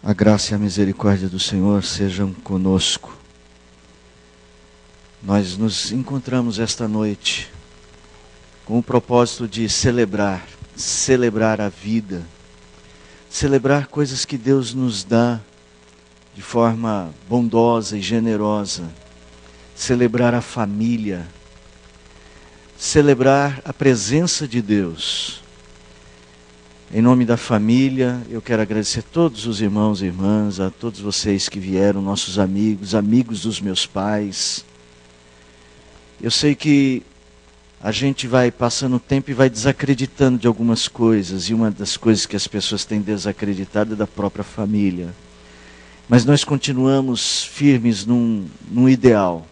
A graça e a misericórdia do Senhor sejam conosco. Nós nos encontramos esta noite com o propósito de celebrar a vida, celebrar coisas que Deus nos dá de forma bondosa e generosa, celebrar a família, celebrar a presença de Deus. Em nome da família, eu quero agradecer a todos os irmãos e irmãs, a todos vocês que vieram, nossos amigos, amigos dos meus pais. Eu sei que a gente vai passando o tempo e vai desacreditando de algumas coisas, e uma das coisas que as pessoas têm desacreditado é da própria família. Mas nós continuamos firmes num ideal.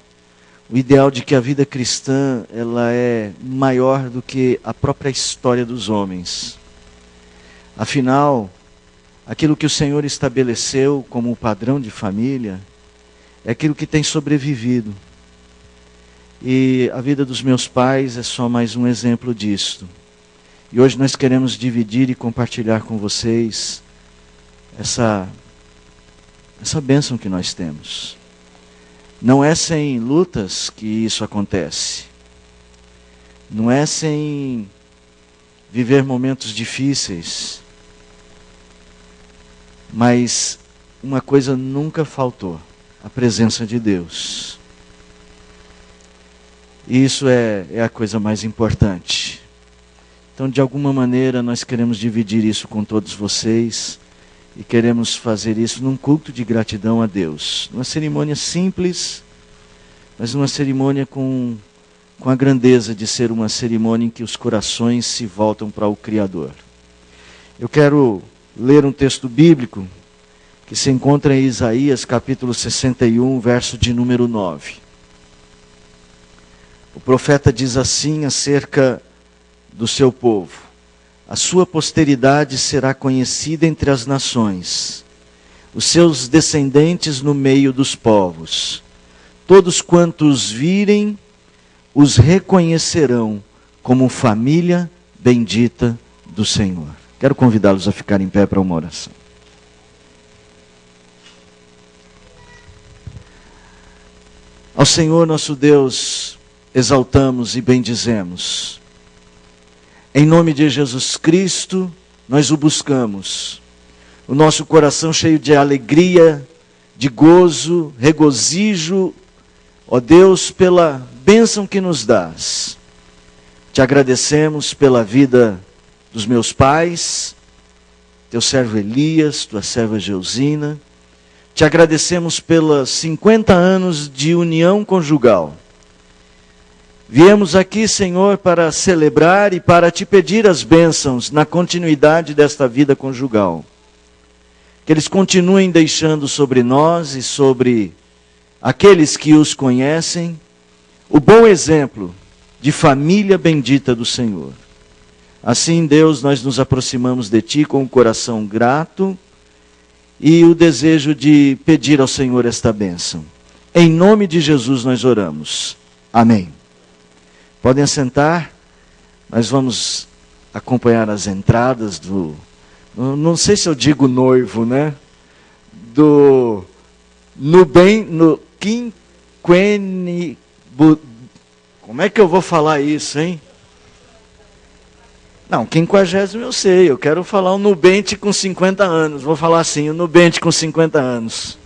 O ideal de que a vida cristã ela é maior do que a própria história dos homens. Afinal, aquilo que o Senhor estabeleceu como padrão de família é aquilo que tem sobrevivido. E a vida dos meus pais é só mais um exemplo disto. E hoje nós queremos dividir e compartilhar com vocês essa bênção que nós temos. Não é sem lutas que isso acontece. Não é sem viver momentos difíceis. Mas uma coisa nunca faltou: a presença de Deus. E isso é a coisa mais importante. Então, de alguma maneira, nós queremos dividir isso com todos vocês. E queremos fazer isso num culto de gratidão a Deus. Uma cerimônia simples, mas uma cerimônia com a grandeza de ser uma cerimônia em que os corações se voltam para o Criador. Eu quero ler um texto bíblico que se encontra em Isaías capítulo 61, verso de número 9. O profeta diz assim acerca do seu povo: a sua posteridade será conhecida entre as nações, os seus descendentes no meio dos povos. Todos quantos virem, os reconhecerão como família bendita do Senhor. Quero convidá-los a ficar em pé para uma oração. Ao Senhor nosso Deus, exaltamos e bendizemos. Em nome de Jesus Cristo, nós o buscamos. O nosso coração cheio de alegria, de gozo, regozijo, ó Deus, pela bênção que nos dás. Te agradecemos pela vida dos meus pais, teu servo Elias, tua serva Geusina. Te agradecemos pelos 50 anos de união conjugal. Viemos aqui, Senhor, para celebrar e para te pedir as bênçãos na continuidade desta vida conjugal. Que eles continuem deixando sobre nós e sobre aqueles que os conhecem o bom exemplo de família bendita do Senhor. Assim, Deus, nós nos aproximamos de Ti com um coração grato e o desejo de pedir ao Senhor esta bênção. Em nome de Jesus nós oramos. Amém. Podem assentar. Nós vamos acompanhar as entradas do... Não sei se eu digo noivo, né? Do... No quinquene... Como é que eu vou falar isso, hein? Não, 50º eu sei, eu quero falar o nubente com 50 anos. Vou falar assim, o nubente com 50 anos.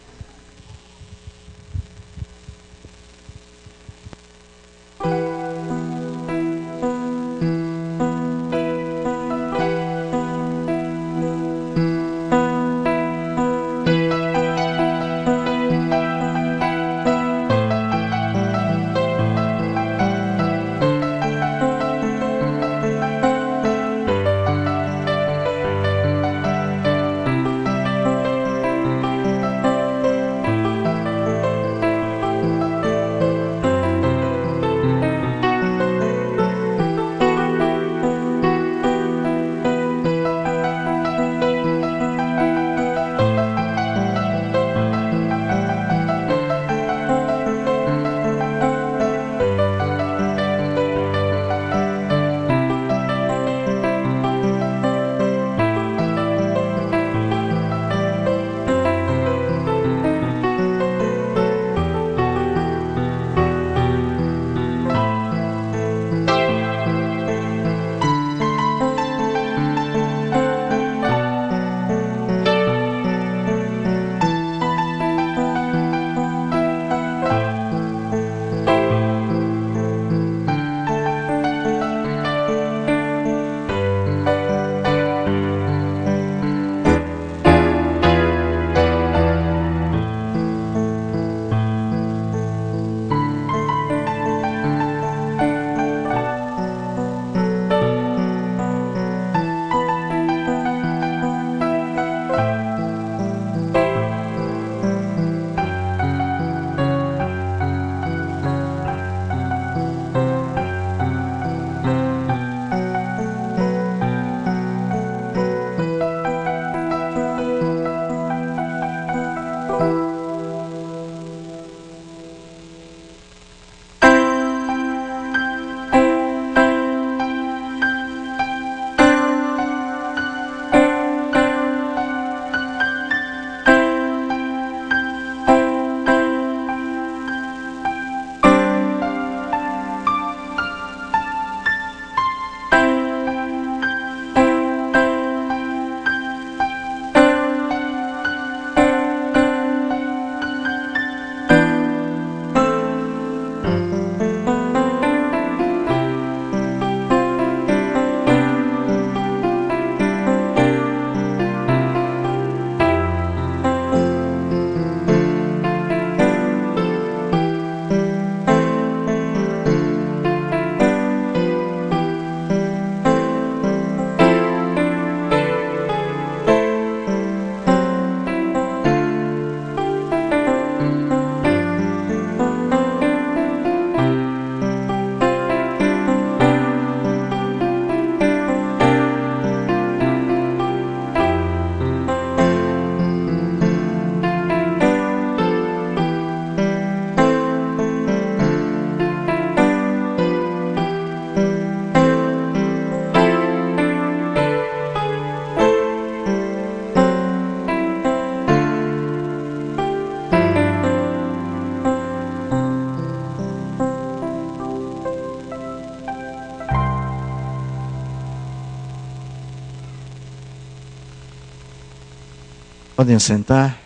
Podem sentar.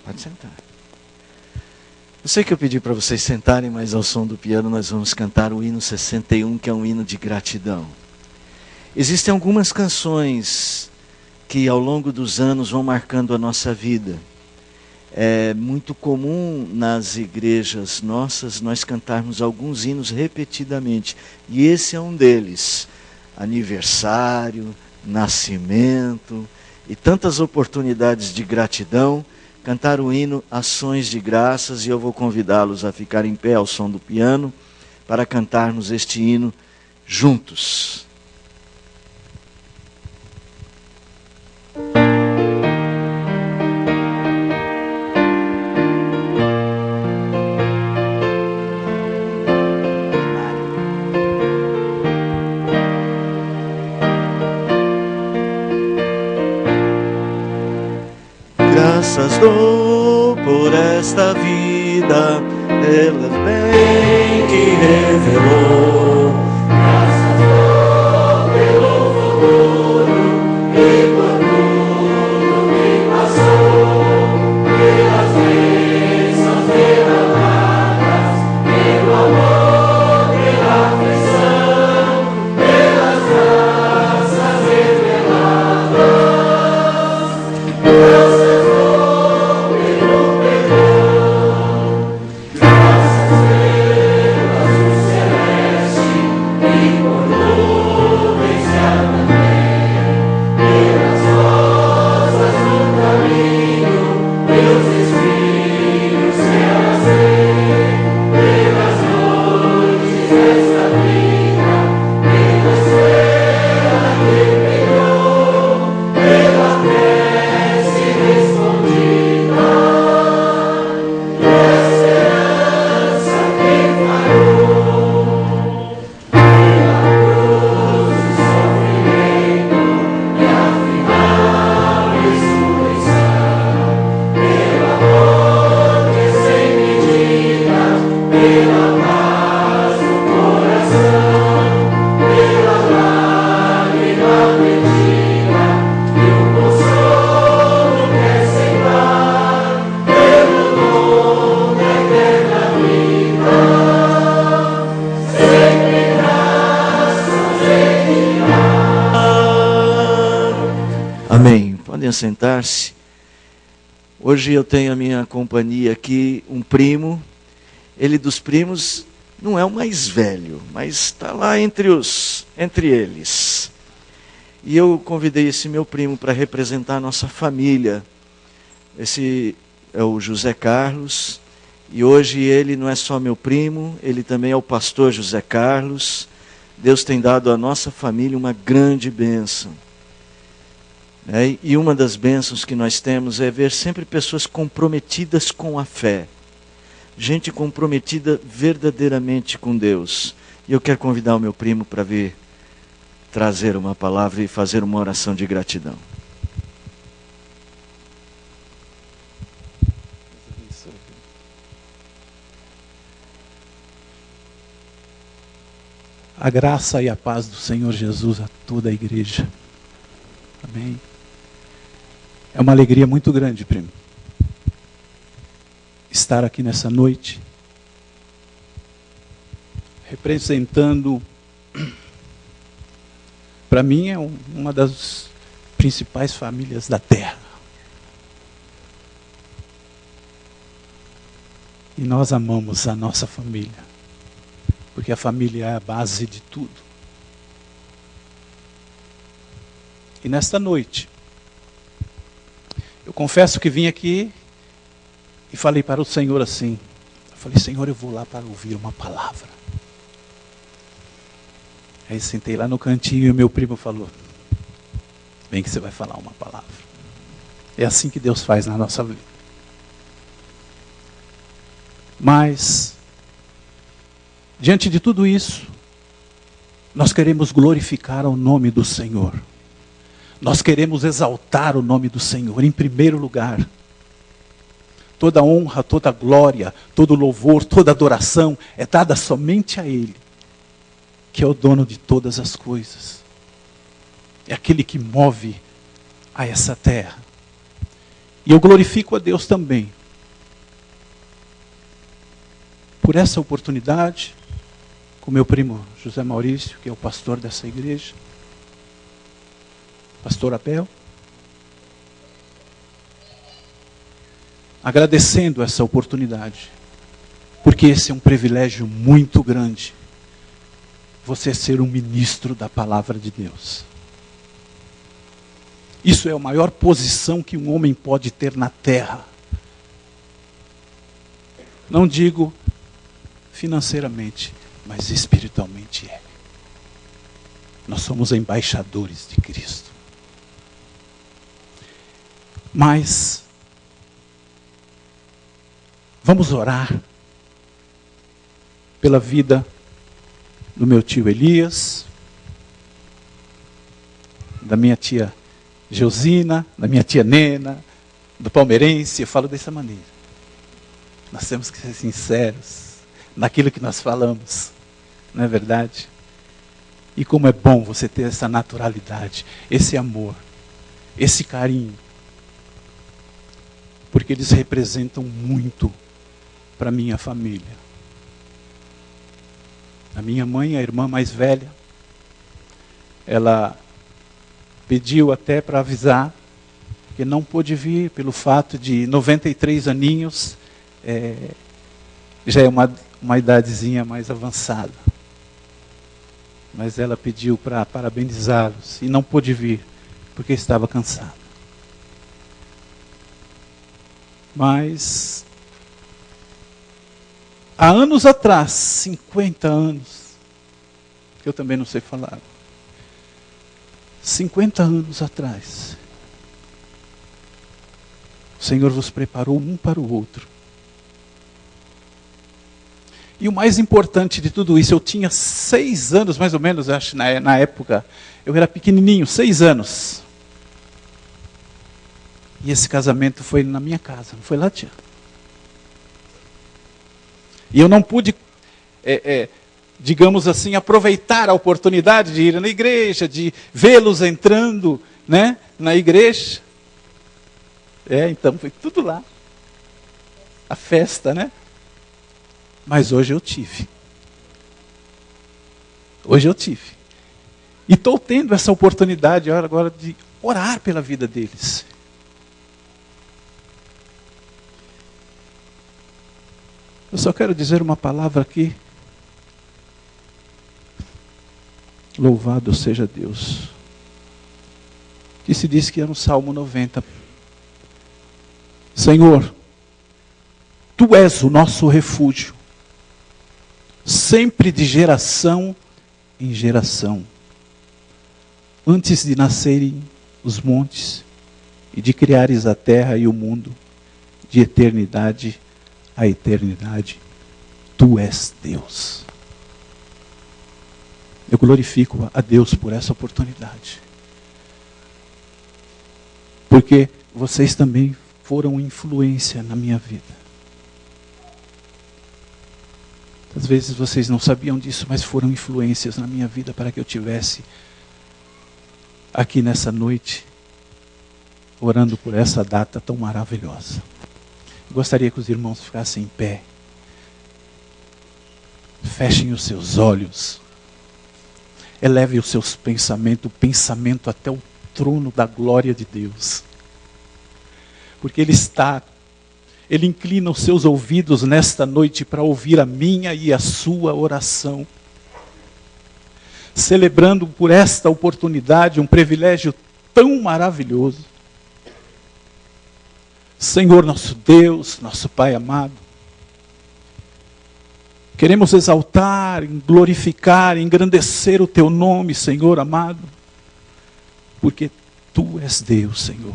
Pode sentar. Eu sei que eu pedi para vocês sentarem, mas ao som do piano nós vamos cantar o hino 61, que é um hino de gratidão. Existem algumas canções que ao longo dos anos vão marcando a nossa vida. É muito comum nas igrejas nossas nós cantarmos alguns hinos repetidamente. E esse é um deles. Aniversário, nascimento e tantas oportunidades de gratidão. Cantar o hino Ações de Graças, e eu vou convidá-los a ficar em pé ao som do piano para cantarmos este hino juntos. Graças dou por esta vida, pelo bem que revelou. Graças dou pelo futuro e por tudo que passou, pelas bênçãos derramadas, pelo amor, pela aflição, pelas graças reveladas. Amém. Podem sentar-se. Hoje eu tenho a minha companhia aqui, um primo. Ele dos primos não é o mais velho, mas está lá entre eles. E eu convidei esse meu primo para representar a nossa família. Esse é o José Carlos. E hoje ele não é só meu primo, ele também é o pastor José Carlos. Deus tem dado à nossa família uma grande bênção. E uma das bênçãos que nós temos é ver sempre pessoas comprometidas com a fé. Gente comprometida verdadeiramente com Deus. E eu quero convidar o meu primo para vir trazer uma palavra e fazer uma oração de gratidão. A graça e a paz do Senhor Jesus a toda a igreja. Amém. É uma alegria muito grande, primo, estar aqui nessa noite, representando, para mim é uma das principais famílias da terra. E nós amamos a nossa família, porque a família é a base de tudo. E nesta noite, eu confesso que vim aqui e falei para o Senhor assim. Eu falei, Senhor, eu vou lá para ouvir uma palavra. Aí sentei lá no cantinho e o meu primo falou, vem que você vai falar uma palavra. É assim que Deus faz na nossa vida. Mas, diante de tudo isso, nós queremos glorificar o nome do Senhor. Nós queremos exaltar o nome do Senhor em primeiro lugar. Toda honra, toda glória, todo louvor, toda adoração é dada somente a Ele. que é o dono de todas as coisas. É aquele que move a essa terra. E eu glorifico a Deus também por essa oportunidade, com meu primo José Maurício, que é o pastor dessa igreja, pastor Abel, agradecendo essa oportunidade, porque esse é um privilégio muito grande, você ser um ministro da palavra de Deus. Isso é a maior posição que um homem pode ter na terra. Não digo financeiramente, mas espiritualmente é. Nós somos embaixadores de Cristo. Mas vamos orar pela vida do meu tio Elias, da minha tia Geusina, da minha tia Nena, do palmeirense. Eu falo dessa maneira. Nós temos que ser sinceros naquilo que nós falamos, não é verdade? E como é bom você ter essa naturalidade, esse amor, esse carinho, porque eles representam muito para a minha família. A minha mãe, a irmã mais velha, ela pediu até para avisar que não pôde vir pelo fato de 93 aninhos, já é uma idadezinha mais avançada. Mas ela pediu para parabenizá-los e não pôde vir porque estava cansada. Mas há anos atrás, 50 anos, que eu também não sei falar, 50 anos atrás, o Senhor vos preparou um para o outro. E o mais importante de tudo isso, eu tinha 6 anos, mais ou menos, acho, na época, eu era pequenininho, 6 anos. E esse casamento foi na minha casa, não foi lá, tia? E eu não pude, digamos assim, aproveitar a oportunidade de ir na igreja, de vê-los entrando, né, na igreja. Então foi tudo lá. A festa, né? Mas hoje eu tive. Hoje eu tive. E estou tendo essa oportunidade agora de orar pela vida deles. Eu só quero dizer uma palavra aqui. Louvado seja Deus. Que se diz que é no Salmo 90. Senhor, Tu és o nosso refúgio, sempre de geração em geração. Antes de nascerem os montes e de criares a terra e o mundo, de eternidade a eternidade, Tu és Deus. Eu glorifico a Deus por essa oportunidade. Porque vocês também foram influência na minha vida. Às vezes vocês não sabiam disso, mas foram influências na minha vida para que eu tivesse aqui nessa noite, orando por essa data tão maravilhosa. Eu gostaria que os irmãos ficassem em pé. Fechem os seus olhos. Eleve os seus pensamentos, o pensamento até o trono da glória de Deus. Porque Ele inclina os seus ouvidos nesta noite para ouvir a minha e a sua oração. Celebrando por esta oportunidade um privilégio tão maravilhoso. Senhor nosso Deus, nosso Pai amado, queremos exaltar, glorificar, engrandecer o Teu nome, Senhor amado, porque Tu és Deus, Senhor.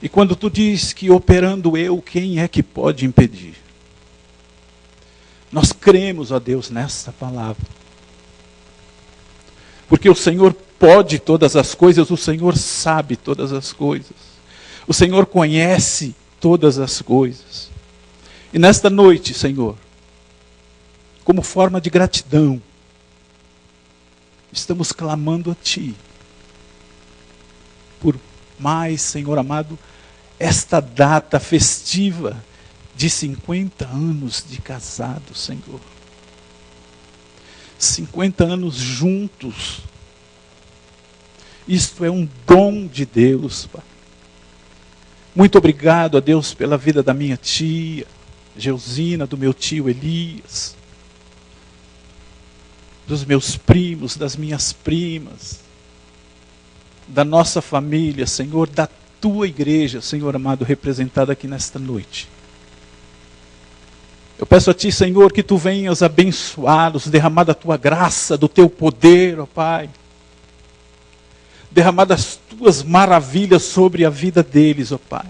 E quando Tu diz que operando eu, quem é que pode impedir? Nós cremos, ó Deus, nessa palavra. Porque o Senhor pode todas as coisas, o Senhor sabe todas as coisas. O Senhor conhece todas as coisas. E nesta noite, Senhor, como forma de gratidão, estamos clamando a Ti, por mais, Senhor amado, esta data festiva de 50 anos de casado, Senhor. 50 anos juntos. Isto é um dom de Deus, Pai. Muito obrigado a Deus pela vida da minha tia Geusina, do meu tio Elias, dos meus primos, das minhas primas, da nossa família, Senhor, da Tua igreja, Senhor amado, representada aqui nesta noite. Eu peço a Ti, Senhor, que Tu venhas abençoá-los, derramar da Tua graça, do Teu poder, ó Pai. Derramar das Tuas maravilhas sobre a vida deles, ó Pai.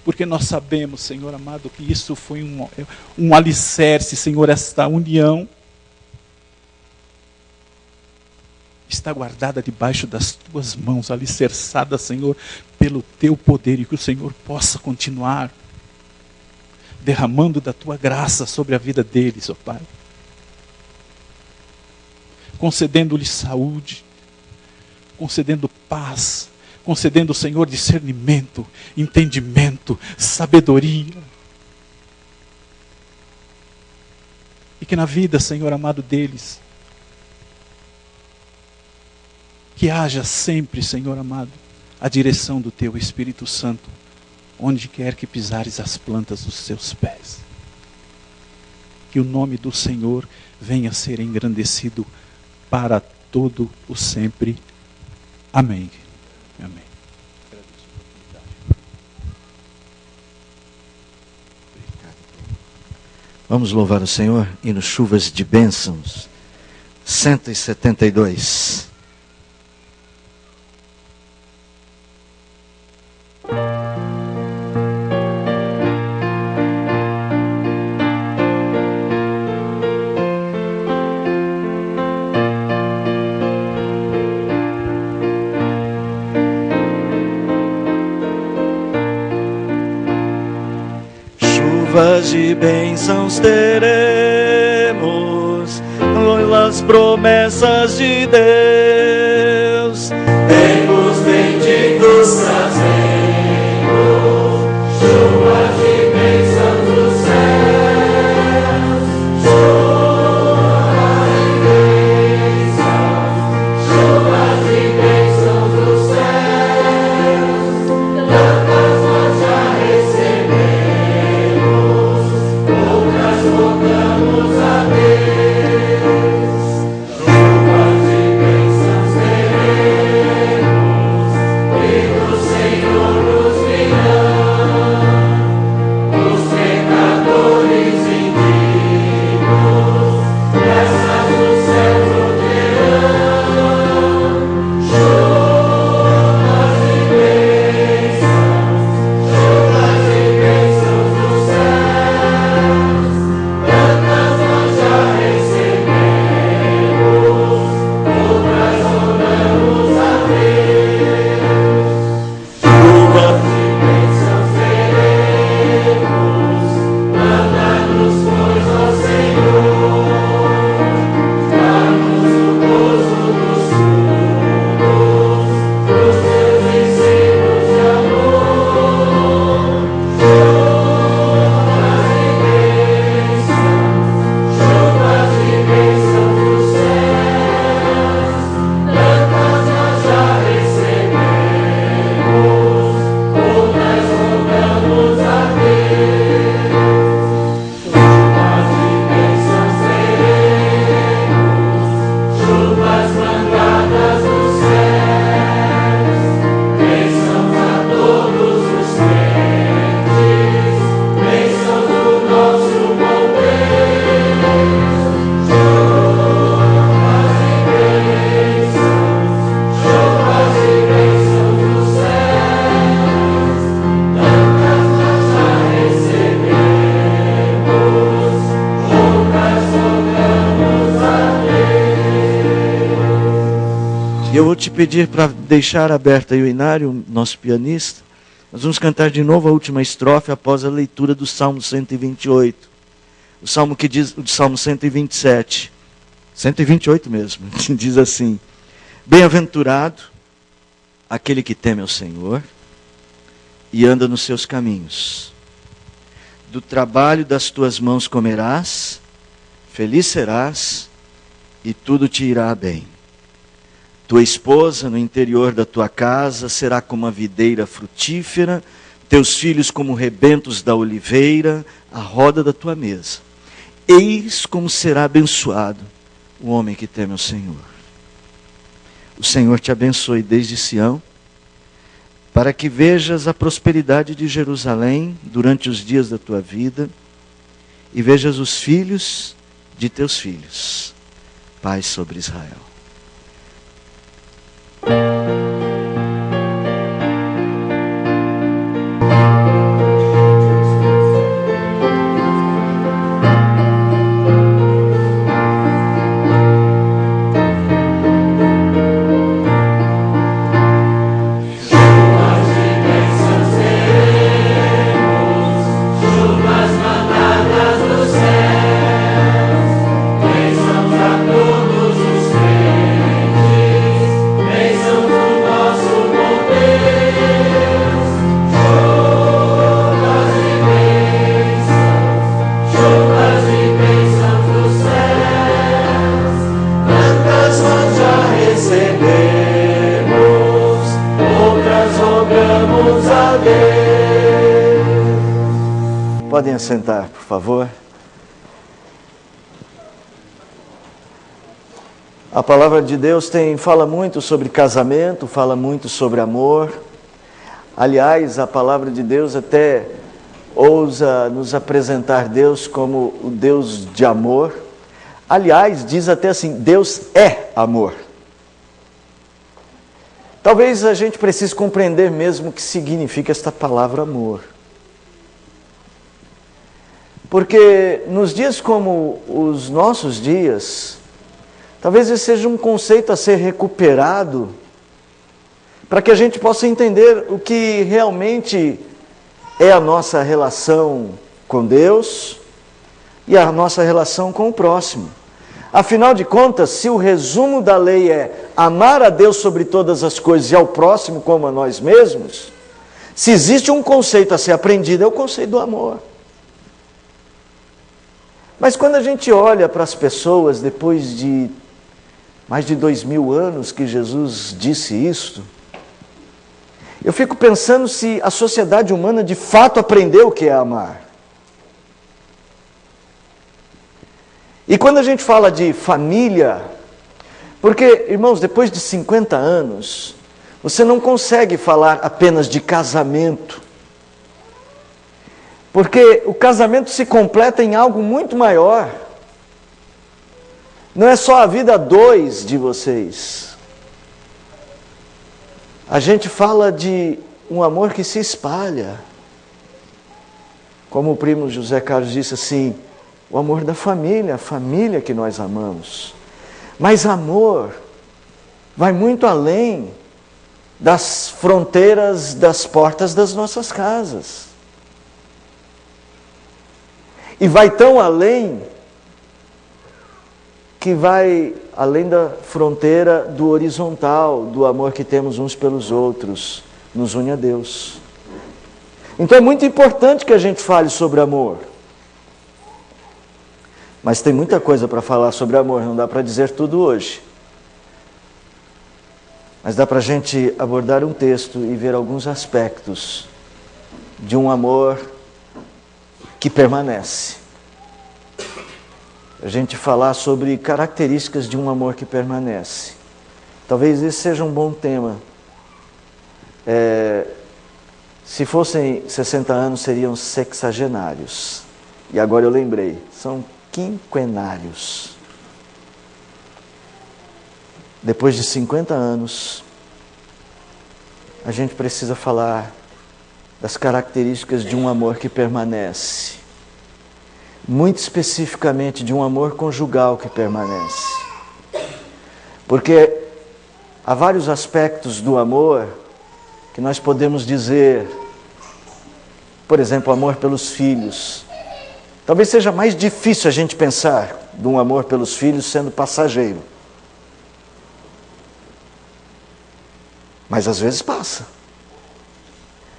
Porque nós sabemos, Senhor amado, que isso foi um alicerce, Senhor, esta união está guardada debaixo das Tuas mãos, alicerçada, Senhor, pelo Teu poder, e que o Senhor possa continuar derramando da Tua graça sobre a vida deles, ó Pai. Concedendo-lhes saúde, concedendo paz, concedendo, Senhor, discernimento, entendimento, sabedoria. E que na vida, Senhor amado deles, que haja sempre, Senhor amado, a direção do Teu Espírito Santo, onde quer que pisares as plantas dos seus pés. Que o nome do Senhor venha a ser engrandecido para todo o sempre. Amém. Amém. Vamos louvar o Senhor, e nos chuvas de bênçãos, 172. Chuvas de bênçãos teremos, as promessas de Deus. Tempos benditos trazemos, chuvas de bênçãos dos céus. Chuvas de bênçãos dos céus. Tantas nós já recebemos, outras voltamos a Deus. Chuvas de bênçãos teremos, e do Senhor nos virão. Os pecadores indignos, graças do céu obterão. Chuvas de bênçãos dos céus. Tantas nós já recebemos, outras oramos a Deus. Chuvas de bênçãos teremos, manda-nos, pois, ó Senhor, dá-nos o gozo dos frutos dos teus ensinos de amor. Chuvas de bênçãos dos céus. Tantas nós já recebemos, outras rogamos a Deus. Chuvas de bênçãos teremos, chuvas mandadas dos céus. Bênçãos a todos os crentes, bênçãos do nosso bom Deus. Chuvas de bênçãos dos céus. Tantas nós já recebemos, outras rogamos a Deus. E eu vou te pedir para deixar aberto aí o Inário, nosso pianista. Nós vamos cantar de novo a última estrofe após a leitura do Salmo 128. O Salmo 127, 128 mesmo, diz assim: bem-aventurado aquele que teme ao Senhor e anda nos seus caminhos. Do trabalho das tuas mãos comerás, feliz serás e tudo te irá bem. Tua esposa no interior da tua casa será como a videira frutífera, teus filhos como rebentos da oliveira, à roda da tua mesa. Eis como será abençoado o homem que teme ao Senhor. O Senhor te abençoe desde Sião, para que vejas a prosperidade de Jerusalém durante os dias da tua vida e vejas os filhos de teus filhos. Paz sobre Israel. Podem assentar, por favor. A palavra de Deus fala muito sobre casamento, fala muito sobre amor. Aliás, a palavra de Deus até ousa nos apresentar Deus como o Deus de amor. Aliás, diz até assim, Deus é amor. Talvez a gente precise compreender mesmo o que significa esta palavra amor. Porque nos dias como os nossos dias, talvez esse seja um conceito a ser recuperado, para que a gente possa entender o que realmente é a nossa relação com Deus e a nossa relação com o próximo. Afinal de contas, se o resumo da lei é amar a Deus sobre todas as coisas e ao próximo como a nós mesmos, se existe um conceito a ser aprendido, é o conceito do amor. Mas quando a gente olha para as pessoas, depois de mais de 2000 anos que Jesus disse isto, eu fico pensando se a sociedade humana de fato aprendeu o que é amar. E quando a gente fala de família, porque, irmãos, depois de 50 anos, você não consegue falar apenas de casamento. Porque o casamento se completa em algo muito maior. Não é só a vida a dois de vocês. A gente fala de um amor que se espalha. Como o primo José Carlos disse assim, o amor da família, a família que nós amamos. Mas amor vai muito além das fronteiras das portas das nossas casas. E vai tão além, que vai além da fronteira do horizontal, do amor que temos uns pelos outros, nos une a Deus. Então é muito importante que a gente fale sobre amor. Mas tem muita coisa para falar sobre amor, não dá para dizer tudo hoje. Mas dá para a gente abordar um texto e ver alguns aspectos de um amor que permanece. A gente falar sobre características de um amor que permanece. Talvez esse seja um bom tema. Se fossem 60 anos, seriam sexagenários. E agora eu lembrei, são quinquenários. Depois de 50 anos, a gente precisa falar das características de um amor que permanece. Muito especificamente de um amor conjugal que permanece. Porque há vários aspectos do amor que nós podemos dizer, por exemplo, amor pelos filhos. Talvez seja mais difícil a gente pensar de um amor pelos filhos sendo passageiro. Mas às vezes passa.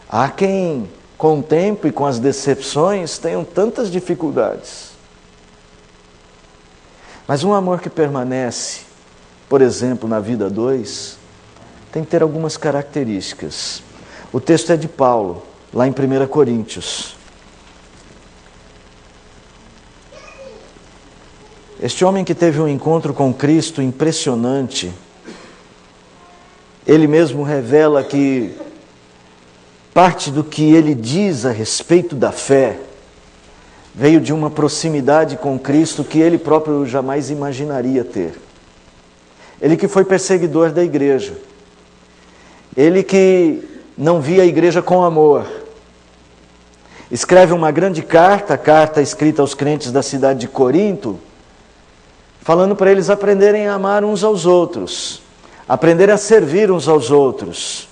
Há quem, com o tempo e com as decepções, tenham tantas dificuldades. Mas um amor que permanece, por exemplo, na vida a dois, tem que ter algumas características. O texto é de Paulo, lá em 1 Coríntios. Este homem que teve um encontro com Cristo impressionante, ele mesmo revela que parte do que ele diz a respeito da fé veio de uma proximidade com Cristo que ele próprio jamais imaginaria ter. Ele que foi perseguidor da igreja. Ele que não via a igreja com amor. Escreve uma grande carta, a carta escrita aos crentes da cidade de Corinto, falando para eles aprenderem a amar uns aos outros, aprenderem a servir uns aos outros.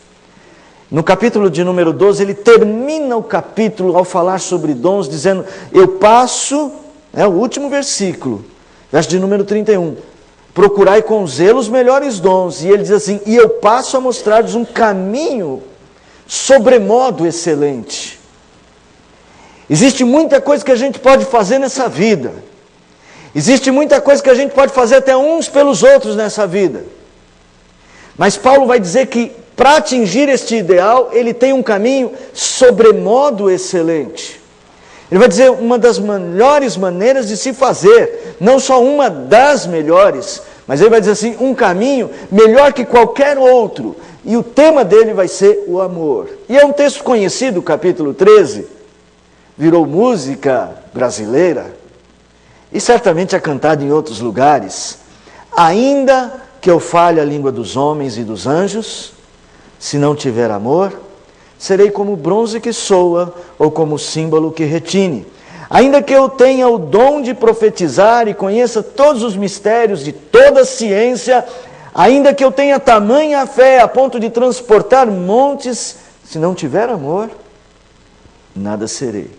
No capítulo de número 12, ele termina o capítulo ao falar sobre dons, dizendo, eu passo, é o último versículo, verso de número 31, procurai com zelo os melhores dons, e ele diz assim, e eu passo a mostrar-vos um caminho sobremodo excelente. Existe muita coisa que a gente pode fazer nessa vida, existe muita coisa que a gente pode fazer até uns pelos outros nessa vida, mas Paulo vai dizer que para atingir este ideal, ele tem um caminho sobremodo excelente. Ele vai dizer uma das melhores maneiras de se fazer, não só uma das melhores, mas ele vai dizer assim, um caminho melhor que qualquer outro. E o tema dele vai ser o amor. E é um texto conhecido, capítulo 13, virou música brasileira, e certamente é cantado em outros lugares. Ainda que eu fale a língua dos homens e dos anjos, se não tiver amor, serei como bronze que soa, ou como símbolo que retine. Ainda que eu tenha o dom de profetizar e conheça todos os mistérios de toda a ciência, ainda que eu tenha tamanha fé a ponto de transportar montes, se não tiver amor, nada serei.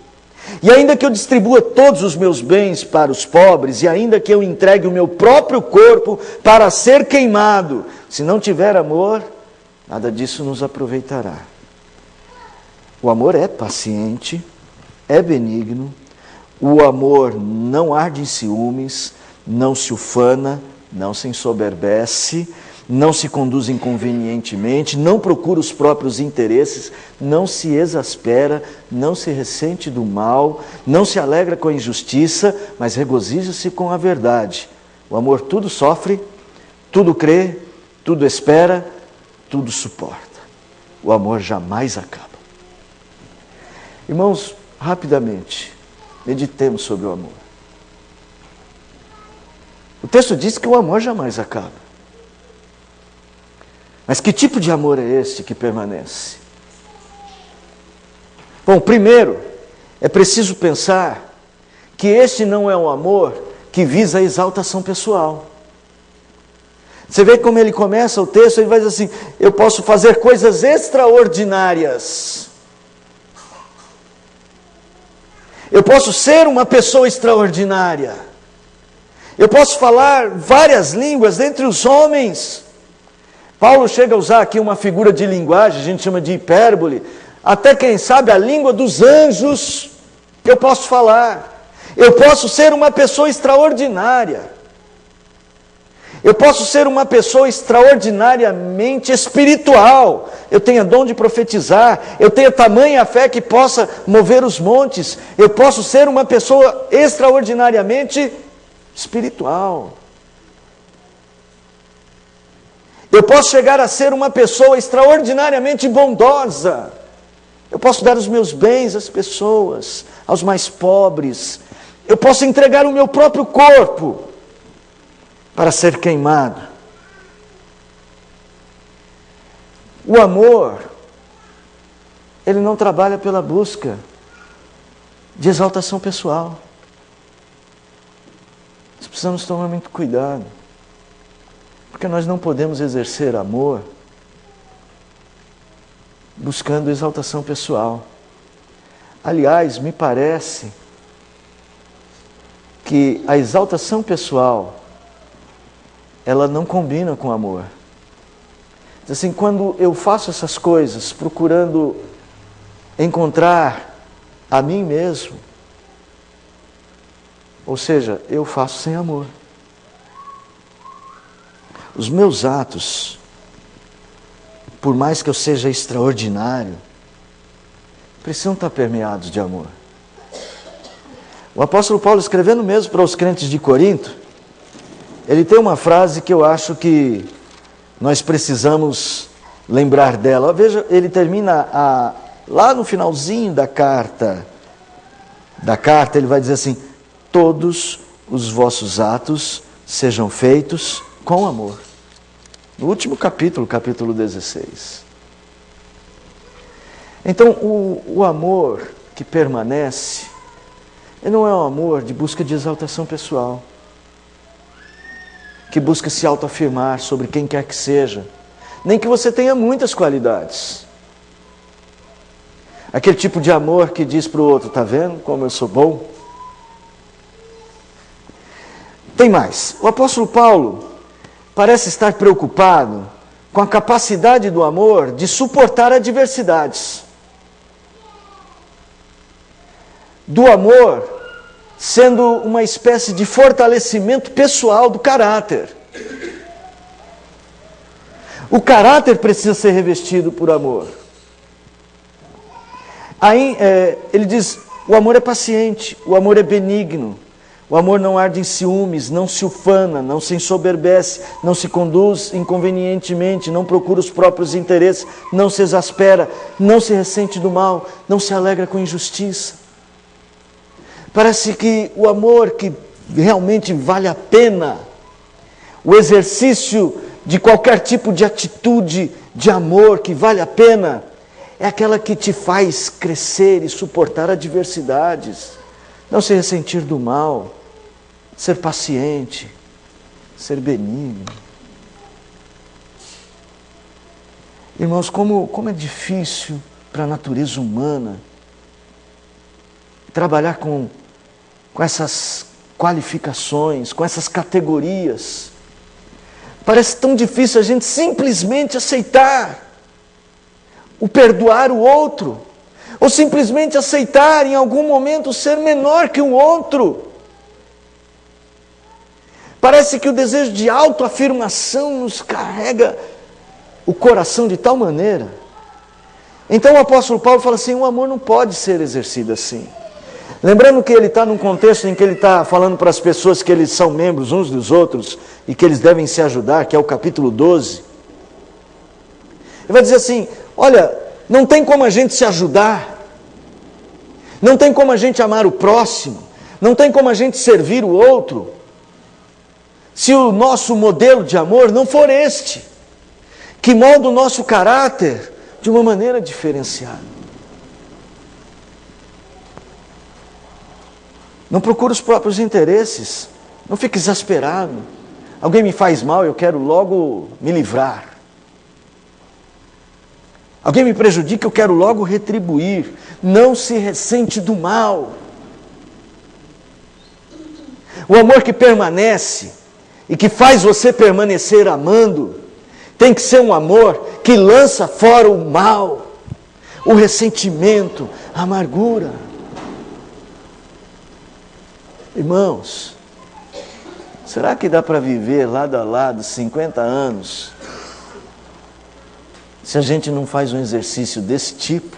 E ainda que eu distribua todos os meus bens para os pobres, e ainda que eu entregue o meu próprio corpo para ser queimado, se não tiver amor, nada disso nos aproveitará. O amor é paciente, é benigno, o amor não arde em ciúmes, não se ufana, não se ensoberbece, não se conduz inconvenientemente, não procura os próprios interesses, não se exaspera, não se ressente do mal, não se alegra com a injustiça, mas regozija-se com a verdade. O amor tudo sofre, tudo crê, tudo espera, tudo suporta. O amor jamais acaba. Irmãos, rapidamente, meditemos sobre o amor. O texto diz que o amor jamais acaba. Mas que tipo de amor é esse que permanece? Bom, primeiro, é preciso pensar que este não é um amor que visa a exaltação pessoal. Você vê como ele começa o texto, ele vai dizer assim, eu posso fazer coisas extraordinárias. Eu posso ser uma pessoa extraordinária. Eu posso falar várias línguas entre os homens. Paulo chega a usar aqui uma figura de linguagem, a gente chama de hipérbole, até quem sabe a língua dos anjos que eu posso falar. Eu posso ser uma pessoa extraordinária. Eu posso ser uma pessoa extraordinariamente espiritual. Eu tenho dom de profetizar. Eu tenho tamanha fé que possa mover os montes. Eu posso ser uma pessoa extraordinariamente espiritual. Eu posso chegar a ser uma pessoa extraordinariamente bondosa. Eu posso dar os meus bens às pessoas, aos mais pobres. Eu posso entregar o meu próprio corpo para ser queimado. O amor, ele não trabalha pela busca de exaltação pessoal. Nós precisamos tomar muito cuidado, porque nós não podemos exercer amor buscando exaltação pessoal. Aliás, me parece que a exaltação pessoal, ela não combina com amor. Diz assim, quando eu faço essas coisas procurando encontrar a mim mesmo, ou seja, eu faço sem amor. Os meus atos, por mais que eu seja extraordinário, precisam estar permeados de amor. O apóstolo Paulo, escrevendo mesmo para os crentes de Corinto, ele tem uma frase que eu acho que nós precisamos lembrar dela. Veja, ele termina lá no finalzinho da carta, ele vai dizer assim, todos os vossos atos sejam feitos com amor. No último capítulo, capítulo 16. Então, o amor que permanece, ele não é um amor de busca de exaltação pessoal, que busca se autoafirmar sobre quem quer que seja, nem que você tenha muitas qualidades. Aquele tipo de amor que diz para o outro, tá vendo como eu sou bom? Tem mais. O apóstolo Paulo parece estar preocupado com a capacidade do amor de suportar adversidades. Do amor sendo uma espécie de fortalecimento pessoal do caráter. O caráter precisa ser revestido por amor. Aí ele diz, o amor é paciente, o amor é benigno, o amor não arde em ciúmes, não se ufana, não se ensoberbece, não se conduz inconvenientemente, não procura os próprios interesses, não se exaspera, não se ressente do mal, não se alegra com injustiça. Parece que o amor que realmente vale a pena, o exercício de qualquer tipo de atitude de amor que vale a pena, é aquela que te faz crescer e suportar adversidades, não se ressentir do mal, ser paciente, ser benigno. Irmãos, como é difícil para a natureza humana trabalhar com essas qualificações, com essas categorias. Parece tão difícil a gente simplesmente aceitar o perdoar o outro, ou simplesmente aceitar em algum momento ser menor que o outro. Parece que o desejo de autoafirmação nos carrega o coração de tal maneira. Então o apóstolo Paulo fala assim, o amor não pode ser exercido assim. Lembrando que ele está num contexto em que ele está falando para as pessoas que eles são membros uns dos outros e que eles devem se ajudar, que é o capítulo 12. Ele vai dizer assim, olha, não tem como a gente se ajudar, não tem como a gente amar o próximo, não tem como a gente servir o outro, se o nosso modelo de amor não for este, que molda o nosso caráter de uma maneira diferenciada. Não procura os próprios interesses, não fique exasperado. Alguém me faz mal, eu quero logo me livrar. Alguém me prejudica, eu quero logo retribuir. Não se ressente do mal. O amor que permanece e que faz você permanecer amando, tem que ser um amor que lança fora o mal, o ressentimento, a amargura. Irmãos, será que dá para viver lado a lado 50 anos se a gente não faz um exercício desse tipo?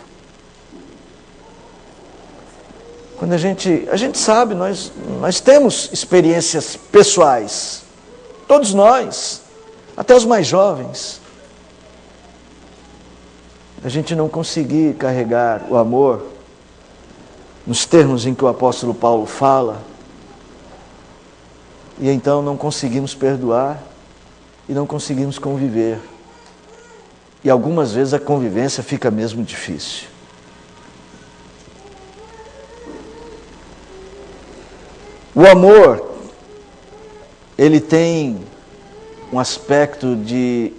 Quando a gente sabe, nós temos experiências pessoais, todos nós, até os mais jovens. A gente não conseguir carregar o amor nos termos em que o apóstolo Paulo fala, e então não conseguimos perdoar e não conseguimos conviver. E algumas vezes a convivência fica mesmo difícil. O amor, ele tem um aspecto de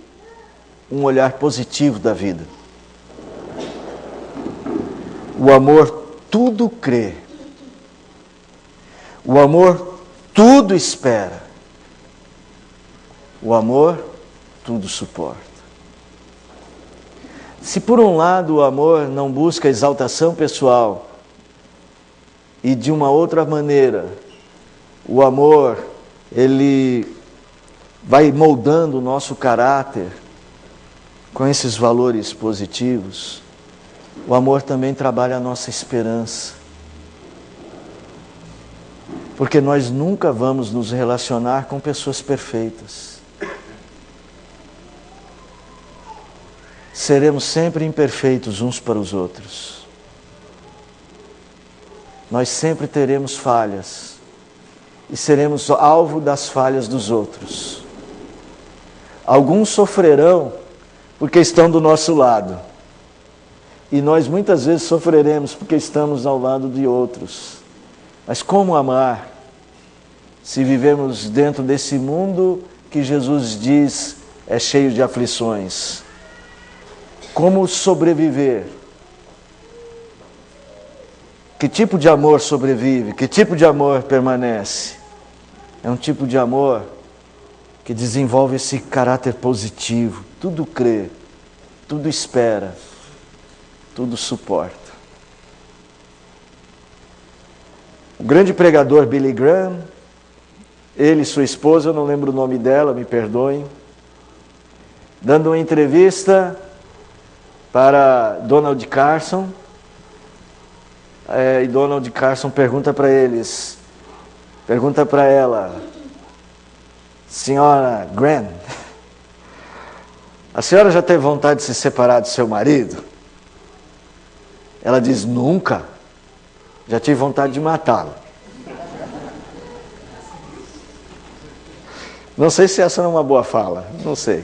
um olhar positivo da vida. O amor tudo crê. O amor tudo espera. O amor tudo suporta. Se por um lado o amor não busca exaltação pessoal, e de uma outra maneira, o amor, ele vai moldando o nosso caráter com esses valores positivos, o amor também trabalha a nossa esperança. Porque nós nunca vamos nos relacionar com pessoas perfeitas. Seremos sempre imperfeitos uns para os outros. Nós sempre teremos falhas. E seremos alvo das falhas dos outros. Alguns sofrerão porque estão do nosso lado. E nós muitas vezes sofreremos porque estamos ao lado de outros. Mas como amar se vivemos dentro desse mundo que Jesus diz é cheio de aflições? Como sobreviver? Que tipo de amor sobrevive? Que tipo de amor permanece? É um tipo de amor que desenvolve esse caráter positivo. Tudo crê, tudo espera, tudo suporta. O grande pregador Billy Graham, ele e sua esposa, eu não lembro o nome dela, me perdoem, dando uma entrevista para Donald Carson, e Donald Carson pergunta para ela, senhora Graham, a senhora já teve vontade de se separar do seu marido? Ela diz, nunca, já tive vontade de matá-lo. Não sei se essa não é uma boa fala, não sei.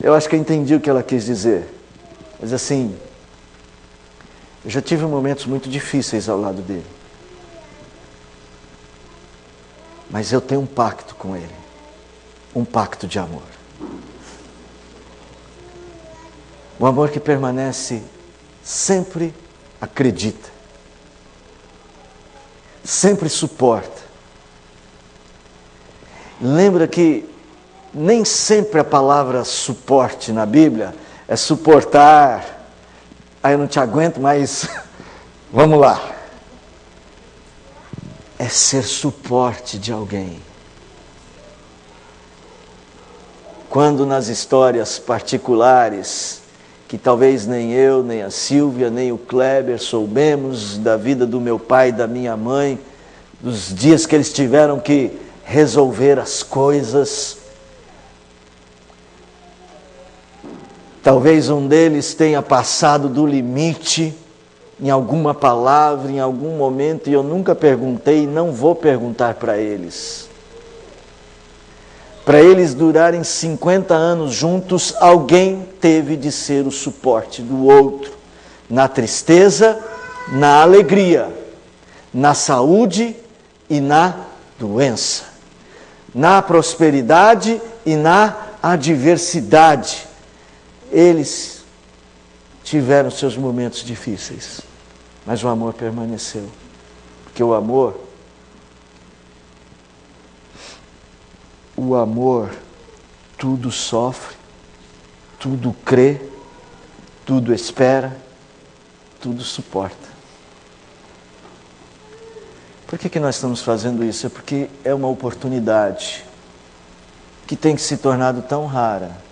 Eu acho que eu entendi o que ela quis dizer. Mas assim, eu já tive momentos muito difíceis ao lado dele. Mas eu tenho um pacto com ele. Um pacto de amor. Um amor que permanece, sempre acredita. Sempre suporta. Lembra que nem sempre a palavra suporte na Bíblia é suportar. Aí eu não te aguento, mas vamos lá. É ser suporte de alguém. Quando nas histórias particulares, que talvez nem eu, nem a Silvia, nem o Kleber soubemos da vida do meu pai e da minha mãe, dos dias que eles tiveram que resolver as coisas. Talvez um deles tenha passado do limite em alguma palavra, em algum momento, e eu nunca perguntei e não vou perguntar para eles. Para eles durarem 50 anos juntos, alguém teve de ser o suporte do outro. Na tristeza, na alegria, na saúde e na doença. Na prosperidade e na adversidade. Eles tiveram seus momentos difíceis, mas o amor permaneceu. Porque o amor tudo sofre, tudo crê, tudo espera, tudo suporta. Por que nós estamos fazendo isso? É porque é uma oportunidade que tem se tornado tão rara.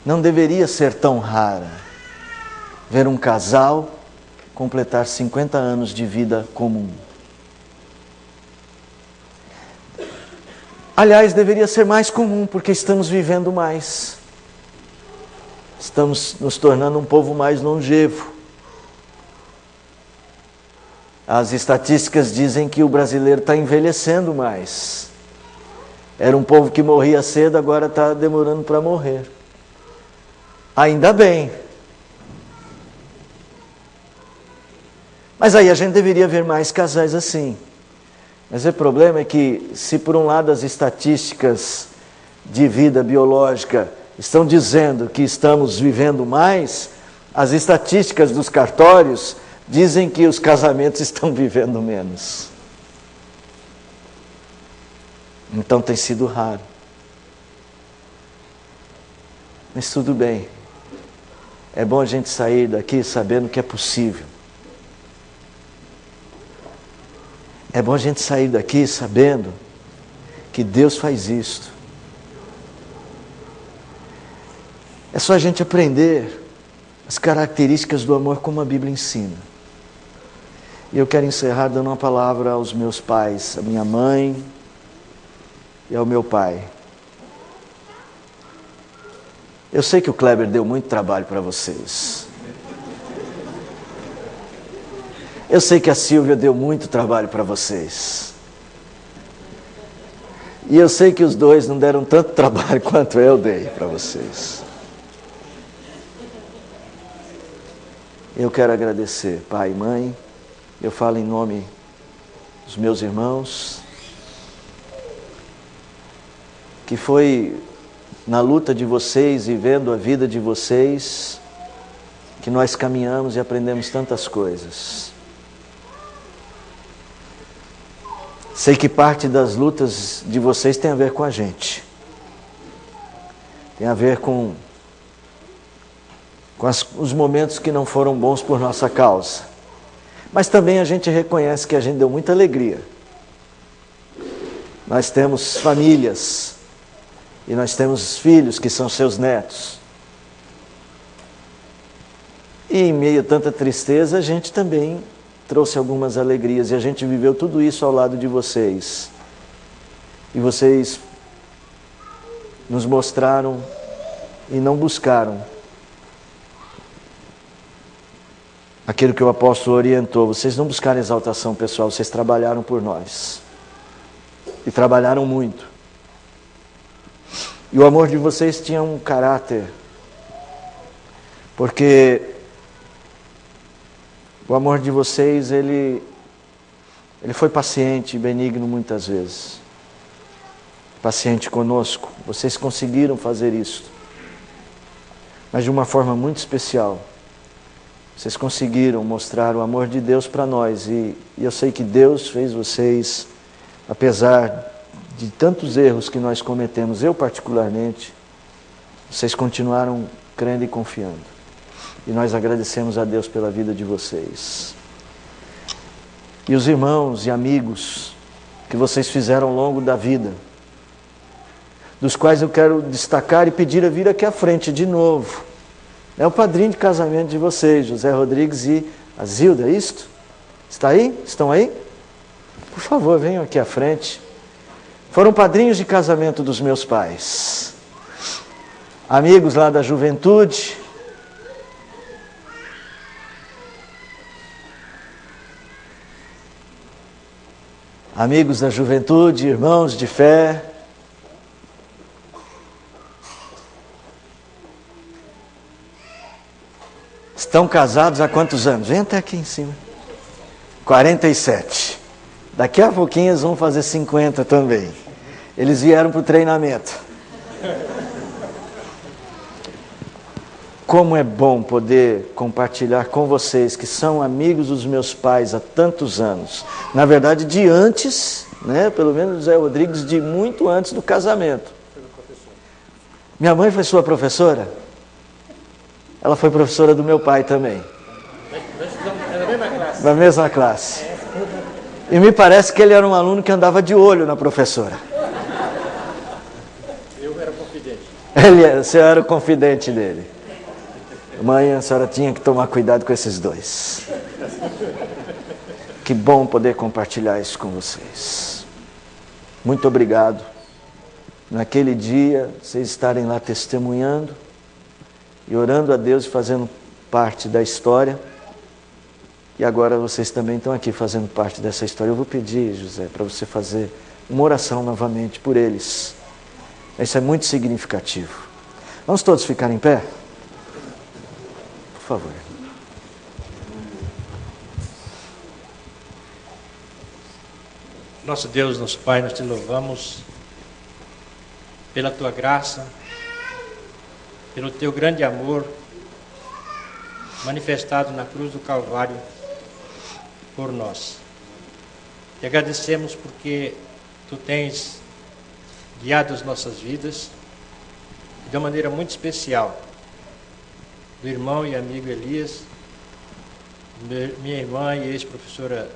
Não deveria ser tão rara ver um casal completar 50 anos de vida comum. Aliás, deveria ser mais comum, porque estamos vivendo mais. Estamos nos tornando um povo mais longevo. As estatísticas dizem que o brasileiro está envelhecendo mais. Era um povo que morria cedo, agora está demorando para morrer. Ainda bem. Mas aí a gente deveria ver mais casais assim. Mas o problema é que, se por um lado as estatísticas de vida biológica estão dizendo que estamos vivendo mais, as estatísticas dos cartórios Dizem que os casamentos estão vivendo menos. Então tem sido raro. Mas tudo bem. É bom a gente sair daqui sabendo que é possível. É bom a gente sair daqui sabendo que Deus faz isto. É só a gente aprender as características do amor como a Bíblia ensina. E eu quero encerrar dando uma palavra aos meus pais, à minha mãe e ao meu pai. Eu sei que o Kleber deu muito trabalho para vocês. Eu sei que a Silvia deu muito trabalho para vocês. E eu sei que os dois não deram tanto trabalho quanto eu dei para vocês. Eu quero agradecer, pai e mãe. Eu falo em nome dos meus irmãos, que foi na luta de vocês e vendo a vida de vocês que nós caminhamos e aprendemos tantas coisas. Sei que parte das lutas de vocês tem a ver com a gente. Tem a ver com os momentos que não foram bons por nossa causa. Mas também a gente reconhece que a gente deu muita alegria. Nós temos famílias e nós temos filhos que são seus netos. E em meio a tanta tristeza, a gente também trouxe algumas alegrias. E a gente viveu tudo isso ao lado de vocês. E vocês nos mostraram e não buscaram aquilo que o apóstolo orientou. Vocês não buscaram exaltação pessoal, vocês trabalharam por nós. E trabalharam muito. E o amor de vocês tinha um caráter. Porque o amor de vocês, ele foi paciente e benigno muitas vezes. Paciente conosco. Vocês conseguiram fazer isso. Mas de uma forma muito especial. Vocês conseguiram mostrar o amor de Deus para nós. E eu sei que Deus fez vocês, apesar de tantos erros que nós cometemos, eu particularmente, vocês continuaram crendo e confiando. E nós agradecemos a Deus pela vida de vocês. E os irmãos e amigos que vocês fizeram ao longo da vida, dos quais eu quero destacar e pedir a vir aqui à frente de novo. É o padrinho de casamento de vocês, José Rodrigues e a Zilda, é isto? Está aí? Estão aí? Por favor, venham aqui à frente. Foram padrinhos de casamento dos meus pais. Amigos lá da juventude. Amigos da juventude, irmãos de fé. Estão casados há quantos anos? Vem até aqui em cima. 47. Daqui a pouquinho eles vão fazer 50 também. Eles vieram para o treinamento. Como é bom poder compartilhar com vocês que são amigos dos meus pais há tantos anos. Na verdade, de antes, né? Pelo menos José Rodrigues, de muito antes do casamento. Minha mãe foi sua professora? Ela foi professora do meu pai também. Na mesma classe. Na mesma classe. E me parece que ele era um aluno que andava de olho na professora. Eu era confidente. O senhor era o confidente dele. Mãe, a senhora tinha que tomar cuidado com esses dois. Que bom poder compartilhar isso com vocês. Muito obrigado. Naquele dia, vocês estarem lá testemunhando e orando a Deus e fazendo parte da história. E agora vocês também estão aqui fazendo parte dessa história. Eu vou pedir, José, para você fazer uma oração novamente por eles. Isso é muito significativo. Vamos todos ficar em pé? Por favor. Nosso Deus, nosso Pai, nós te louvamos pela tua graça, pelo teu grande amor manifestado na cruz do Calvário por nós. Te agradecemos porque Tu tens guiado as nossas vidas de uma maneira muito especial. Do irmão e amigo Elias, minha irmã e ex-professora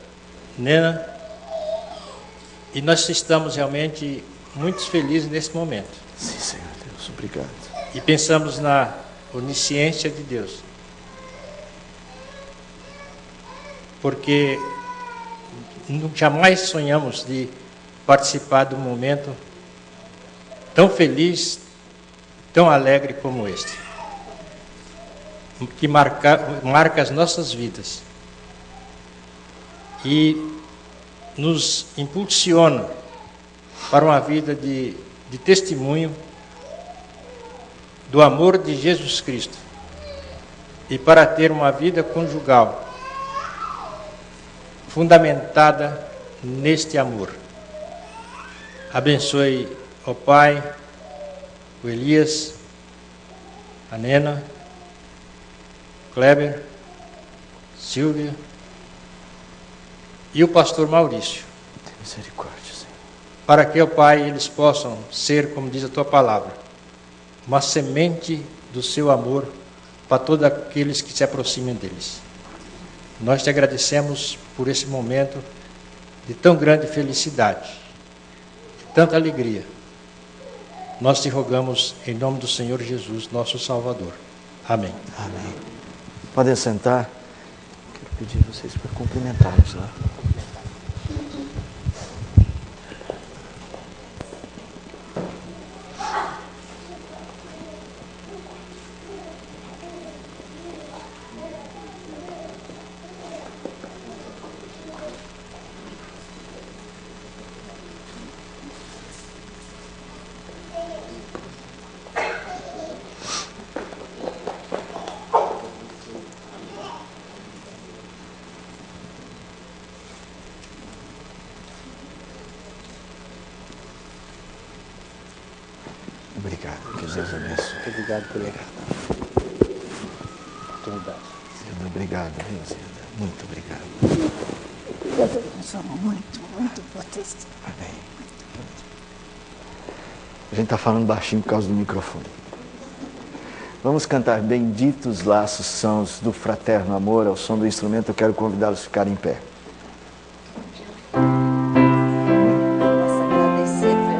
Nena, e nós estamos realmente muito felizes nesse momento. Sim, Senhor Deus, obrigado. E pensamos na onisciência de Deus. Porque jamais sonhamos de participar de um momento tão feliz, tão alegre como este, que marca as nossas vidas e nos impulsiona para uma vida de testemunho do amor de Jesus Cristo e para ter uma vida conjugal fundamentada neste amor. Abençoe, ó Pai, o Elias, a Nena, Kleber, Silvia e o pastor Maurício. Tem misericórdia, Senhor. Para que, ó Pai, eles possam ser, como diz a Tua palavra, uma semente do Seu amor para todos aqueles que se aproximem deles. Nós Te agradecemos por esse momento de tão grande felicidade, de tanta alegria. Nós Te rogamos em nome do Senhor Jesus, nosso Salvador. Amém. Amém. Podem sentar. Quero pedir a vocês para cumprimentarmos lá. Obrigado, que Deus abençoe. Muito obrigado pela oportunidade. Zilda, obrigado, viu, Zilda? Muito obrigado. Deus abençoe muito vocês. Amém. A gente está falando baixinho por causa do microfone. Vamos cantar Benditos Laços São os do Fraterno Amor. Ao som do instrumento, eu quero convidá-los a ficarem em pé. Posso agradecer pelo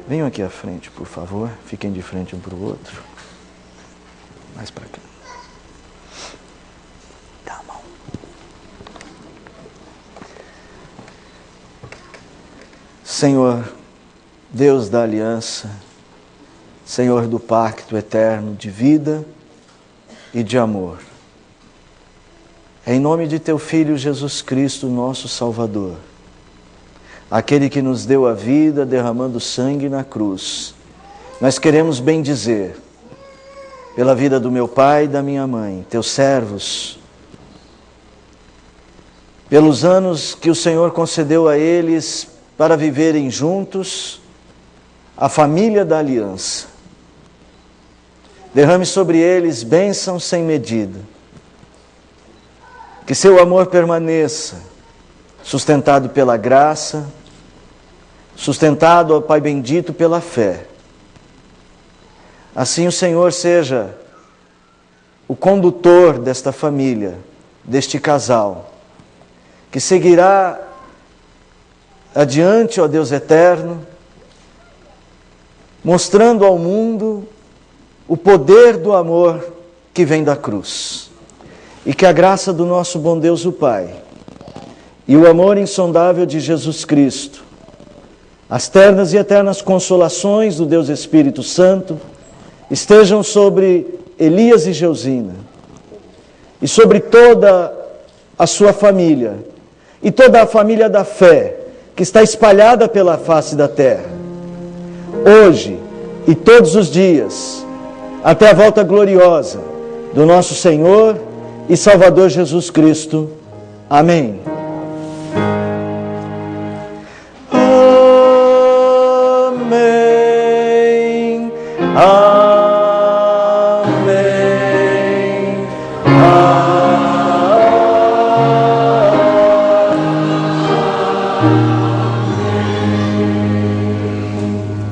Venham aqui à frente, por favor. Fiquem de frente um para o outro. Mais para cá. Dá a mão. Senhor, Deus da aliança, Senhor do pacto eterno de vida e de amor, em nome de Teu Filho Jesus Cristo, nosso Salvador, aquele que nos deu a vida derramando sangue na cruz, nós queremos bendizer pela vida do meu pai e da minha mãe, Teus servos, pelos anos que o Senhor concedeu a eles para viverem juntos, a família da aliança. Derrame sobre eles bênçãos sem medida. Que seu amor permaneça, sustentado pela graça, sustentado, ó Pai bendito, pela fé. Assim o Senhor seja o condutor desta família, deste casal, que seguirá adiante, ó Deus eterno, mostrando ao mundo o poder do amor que vem da cruz. E que a graça do nosso bom Deus o Pai, e o amor insondável de Jesus Cristo, as ternas e eternas consolações do Deus Espírito Santo, estejam sobre Elias e Geusina, e sobre toda a sua família, e toda a família da fé, que está espalhada pela face da terra, hoje e todos os dias, até a volta gloriosa do nosso Senhor e Salvador Jesus Cristo. Amém. Amém. Amém. Amém.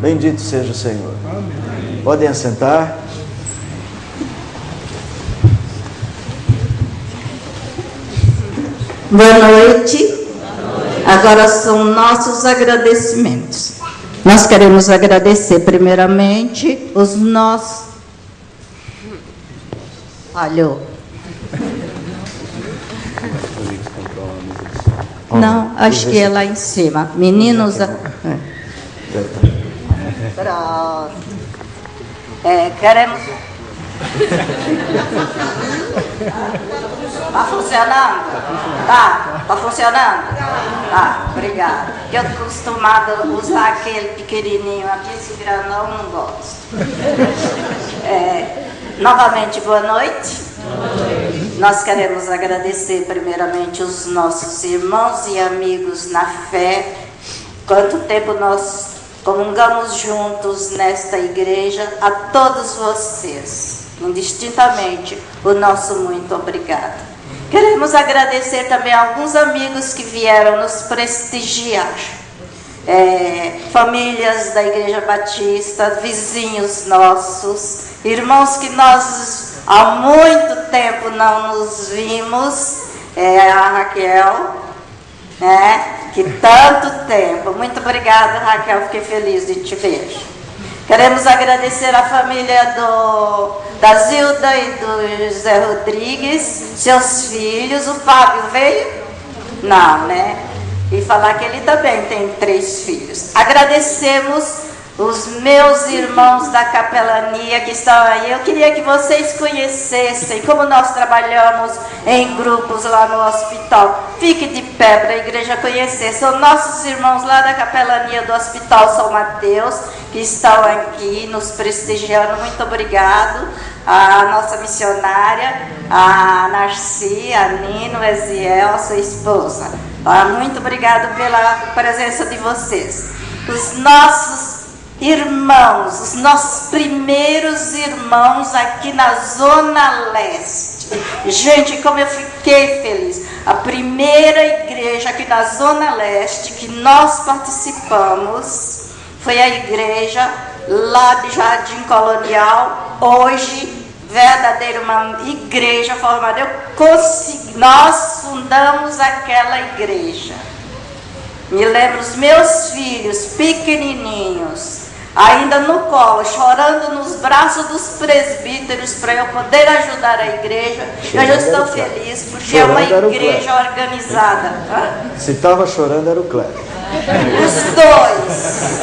Bendito seja o Senhor. Amém. Podem assentar. Boa noite. Agora são nossos agradecimentos. Nós queremos agradecer primeiramente os nossos... Falhou. Não, acho que é lá em cima. Meninos... Pronto. Queremos... Está funcionando? Tá funcionando? Tá, obrigada. Eu estou acostumada a usar aquele pequenininho aqui, esse grandão não gosto. Novamente, boa noite. Nós queremos agradecer primeiramente os nossos irmãos e amigos na fé. Quanto tempo nós comungamos juntos nesta igreja, a todos vocês, indistintamente, o nosso muito obrigado. Queremos agradecer também a alguns amigos que vieram nos prestigiar, famílias da Igreja Batista, vizinhos nossos, irmãos que nós há muito tempo não nos vimos, a Raquel, que tanto tempo. Muito obrigada, Raquel, fiquei feliz de te ver. Queremos agradecer a família da Zilda e do José Rodrigues, seus filhos. O Fábio veio? Não, né? E falar que ele também tem 3 filhos. Agradecemos os meus irmãos da capelania que estão aí. Eu queria que vocês conhecessem como nós trabalhamos em grupos lá no hospital. Fique de pé para a igreja conhecer. São nossos irmãos lá da capelania do Hospital São Mateus, que estão aqui nos prestigiando. Muito obrigado. A nossa missionária, a Narci, a Nino, a Eziel, a sua esposa. Muito obrigado pela presença de vocês. Os nossos irmãos, os nossos primeiros irmãos aqui na Zona Leste. Gente, como eu fiquei feliz. A primeira igreja aqui na Zona Leste que nós participamos foi a igreja lá de Jardim Colonial. Hoje, verdadeira uma igreja formada. Nós fundamos aquela igreja. Me lembro os meus filhos pequenininhos, ainda no colo, chorando nos braços dos presbíteros para eu poder ajudar a igreja. Eu já estou feliz porque é uma igreja organizada. Se estava chorando era o Cléber. Os dois,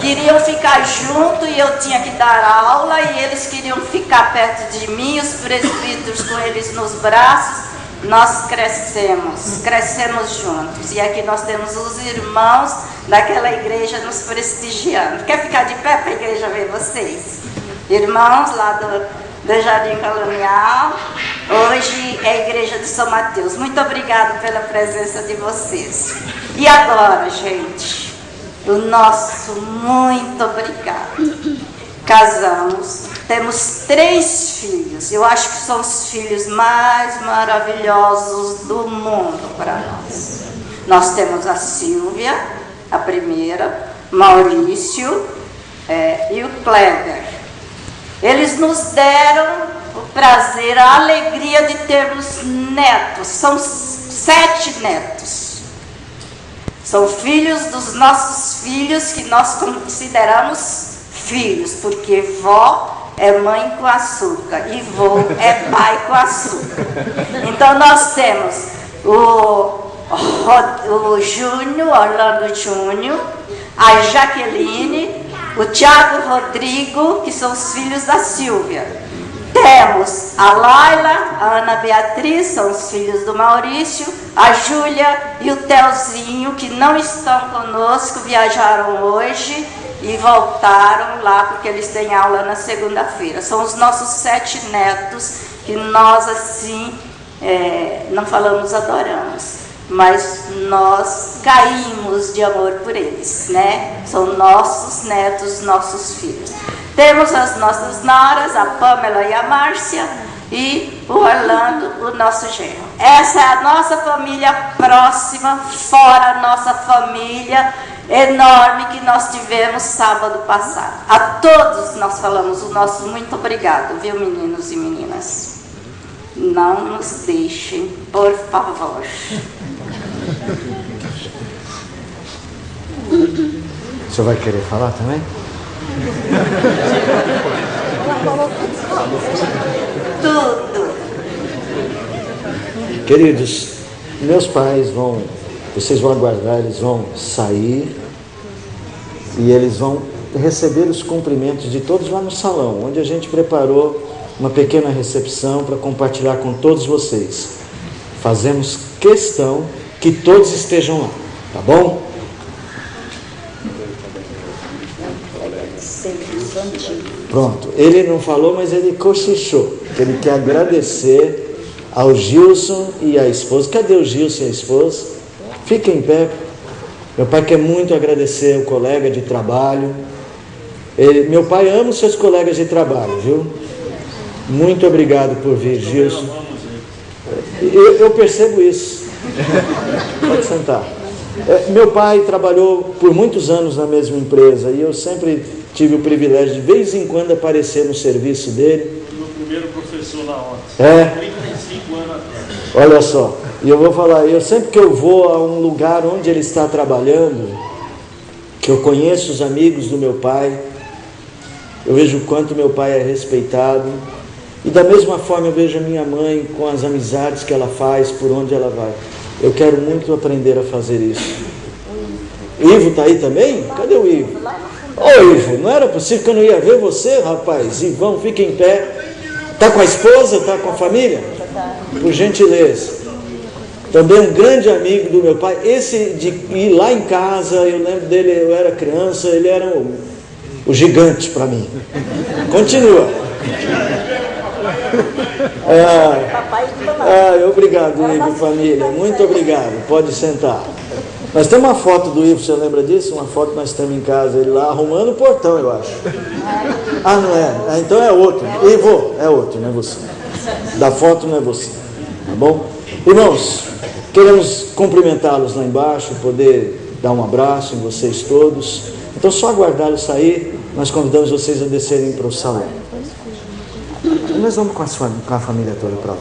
queriam ficar junto e eu tinha que dar aula e eles queriam ficar perto de mim, os presbíteros com eles nos braços. Nós crescemos juntos. E aqui nós temos os irmãos daquela igreja nos prestigiando. Quer ficar de pé para a igreja ver vocês? Irmãos lá do Jardim Colonial. Hoje é a igreja de São Mateus. Muito obrigado pela presença de vocês. E agora, gente, o nosso muito obrigado. Casamos, temos 3 filhos. Eu acho que são os filhos mais maravilhosos do mundo para nós. Nós temos a Silvia, a primeira, Maurício e o Kleber. Eles nos deram o prazer, a alegria de termos netos. São 7 netos. São filhos dos nossos filhos, que nós consideramos filhos, porque vó é mãe com açúcar e vô é pai com açúcar. Então nós temos o Júnior, Orlando Júnior, a Jaqueline, o Tiago Rodrigo, que são os filhos da Silvia. Temos a Laila, a Ana Beatriz, são os filhos do Maurício, a Júlia e o Telzinho, que não estão conosco, viajaram hoje e voltaram lá porque eles têm aula na segunda-feira. São os nossos 7 netos que nós assim, não falamos adoramos, mas nós caímos de amor por eles, né? São nossos netos, nossos filhos. Temos as nossas noras, a Pamela e a Márcia, e o Orlando, o nosso genro. Essa é a nossa família próxima, fora a nossa família enorme que nós tivemos sábado passado. A todos nós falamos o nosso muito obrigado, viu, meninos e meninas? Não nos deixem, por favor. O senhor vai querer falar também? Tudo. Queridos, meus pais vocês vão aguardar, eles vão sair e eles vão receber os cumprimentos de todos lá no salão, onde a gente preparou uma pequena recepção para compartilhar com todos vocês. Fazemos questão que todos estejam lá, tá bom? Pronto, ele não falou, mas ele cochichou, que ele quer agradecer ao Gilson e à esposa. Cadê o Gilson e a esposa? Fiquem em pé. Meu pai quer muito agradecer ao colega de trabalho. Meu pai ama os seus colegas de trabalho, viu? Muito obrigado por vir, Gilson. Eu percebo isso. Pode sentar. Meu pai trabalhou por muitos anos na mesma empresa e eu sempre tive o privilégio de vez em quando aparecer no serviço dele. Meu primeiro professor na ONU, 35 anos atrás. Olha só, e eu vou falar, sempre que eu vou a um lugar onde ele está trabalhando, que eu conheço os amigos do meu pai, eu vejo o quanto meu pai é respeitado, e da mesma forma eu vejo a minha mãe com as amizades que ela faz, por onde ela vai. Eu quero muito aprender a fazer isso. O Ivo está aí também? Cadê o Ivo? Ô Ivo, não era possível que eu não ia ver você, rapaz? Ivão, fica em pé. Está com a esposa? Está com a família? Por gentileza. Também um grande amigo do meu pai. Esse de ir lá em casa, eu lembro dele, eu era criança, ele era o gigante para mim. Continua. Obrigado, Ivo, família. Muito obrigado. Pode sentar. Nós temos uma foto do Ivo, você lembra disso? Uma foto que nós temos em casa, ele lá arrumando o portão, eu acho. Ah, não é? Então é outro. Ivo, é outro, não é você. Da foto não é você. Tá bom? Irmãos, queremos cumprimentá-los lá embaixo, poder dar um abraço em vocês todos. Então, só aguardá-los sair, nós convidamos vocês a descerem para o salão. Nós vamos com a família toda para lá.